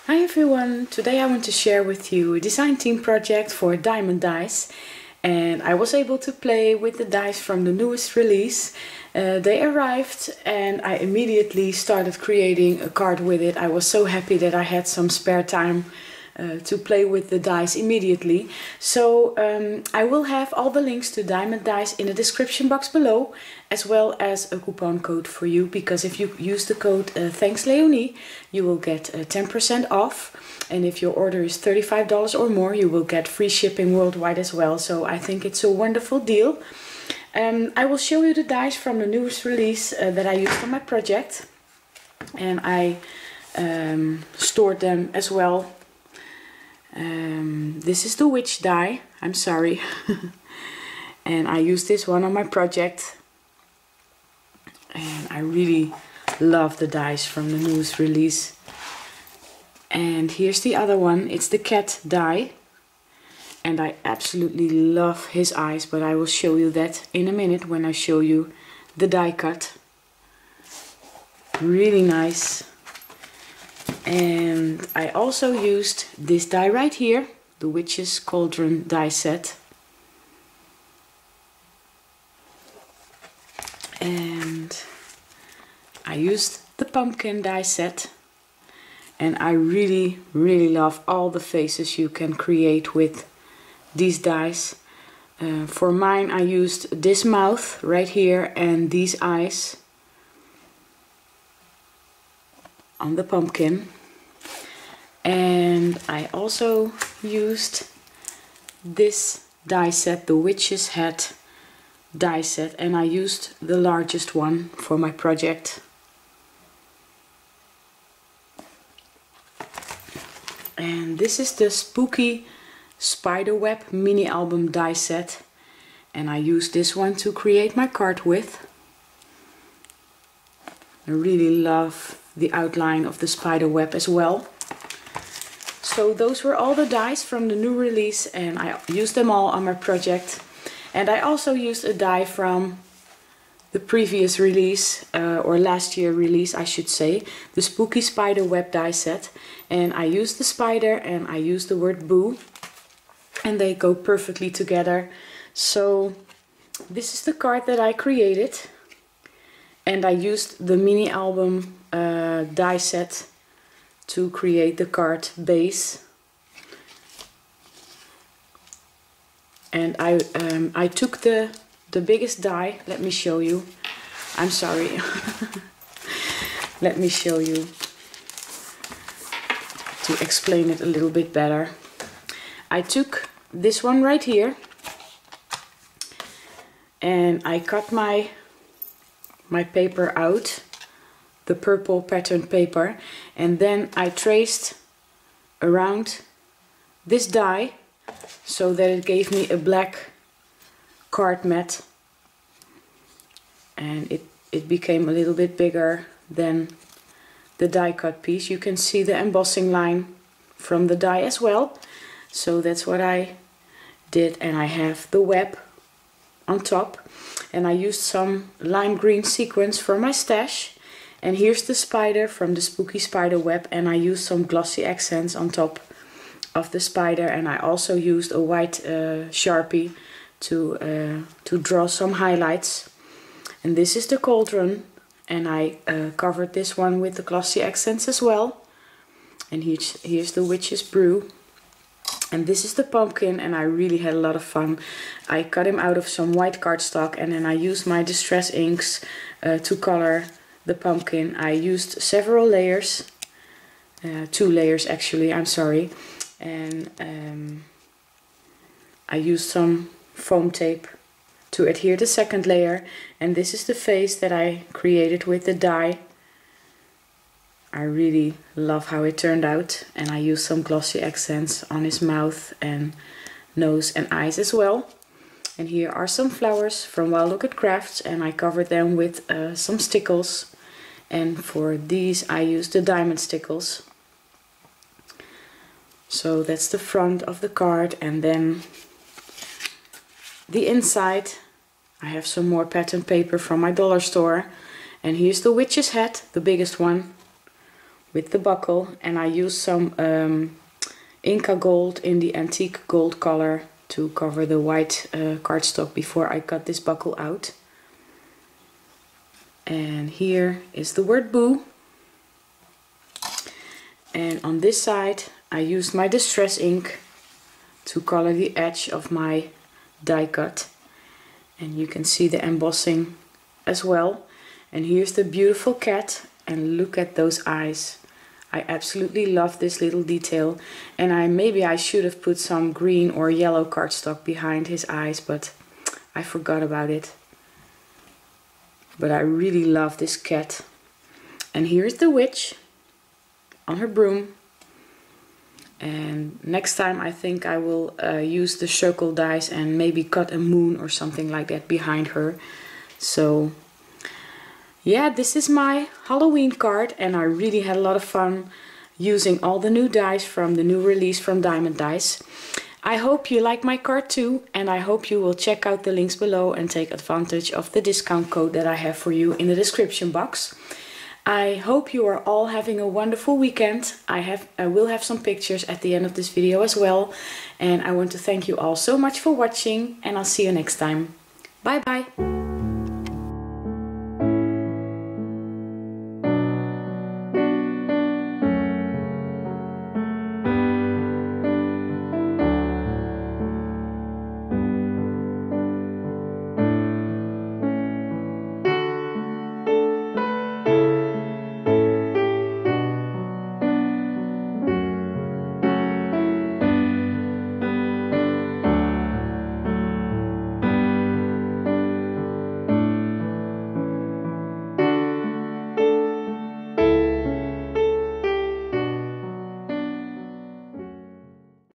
Hi everyone! Today I want to share with you a design team project for Diemond dies, and I was able to play with the dies from the newest release. They arrived and I immediately started creating a card with it. I was so happy that I had some spare time to play with the dies immediately. So I will have all the links to Diemond dies in the description box below, as well as a coupon code for you, because if you use the code Thanks Leonie, you will get 10% off, and if your order is $35 or more, you will get free shipping worldwide as well. So I think it's a wonderful deal. I will show you the dies from the newest release that I used on my project, and I stored them as well. This is the witch die, I'm sorry. And I used this one on my project, and I really love the dies from the newest release. And here's the other one, it's the cat die, and I absolutely love his eyes, but I will show you that in a minute when I show you the die cut. Really nice. And I also used this die right here, the Witch's Cauldron die set. And I used the pumpkin die set. And I really love all the faces you can create with these dies. For mine I used this mouth right here and these eyes on the pumpkin. And I also used this die set, the witch's hat die set, and I used the largest one for my project. And this is the spooky spiderweb mini album die set, and I used this one to create my card with. I really love the outline of the spider web as well. So those were all the dies from the new release, and I used them all on my project. And I also used a die from the previous release, or last year release I should say, the spooky spider web die set. And I used the spider and I used the word boo, and they go perfectly together. So this is the card that I created. And I used the mini album die set to create the card base. And I took the biggest die. Let me show you. I'm sorry. Let me show you to explain it a little bit better. I took this one right here, and I cut my paper out, the purple pattern paper, and then I traced around this die so that it gave me a black card mat, and it became a little bit bigger than the die cut piece. You can see the embossing line from the die as well, so that's what I did. And I have the web on top, and I used some lime green sequins for my stash. And here's the spider from the spooky spider web, and I used some glossy accents on top of the spider, and I also used a white Sharpie to draw some highlights. And this is the cauldron, and I covered this one with the glossy accents as well. And here's the witch's brew. And this is the pumpkin, and I really had a lot of fun. I cut him out of some white cardstock, and then I used my distress inks to color the pumpkin. I used several layers, 2 layers actually, I'm sorry. And I used some foam tape to adhere the second layer. And this is the face that I created with the die. I really love how it turned out, and I used some glossy accents on his mouth and nose and eyes as well. And here are some flowers from Wild Orchid Crafts, and I covered them with some stickles. And for these I used the diamond stickles. So that's the front of the card, and then the inside I have some more pattern paper from my dollar store. And here's the witch's hat, the biggest one, with the buckle, and I used some Inca gold in the antique gold color to cover the white cardstock before I cut this buckle out. And here is the word boo. And on this side I used my distress ink to color the edge of my die cut, and you can see the embossing as well. And here's the beautiful cat, and look at those eyes. I absolutely love this little detail, and maybe I should have put some green or yellow cardstock behind his eyes, but I forgot about it. But I really love this cat. And here's the witch on her broom. And next time I think I will use the circle dies and maybe cut a moon or something like that behind her. So yeah, this is my Halloween card, and I really had a lot of fun using all the new dies from the new release from Diamond Dies. I hope you like my card too, and I hope you will check out the links below and take advantage of the discount code that I have for you in the description box. I hope you are all having a wonderful weekend. I will have some pictures at the end of this video as well. And I want to thank you all so much for watching, and I'll see you next time. Bye bye!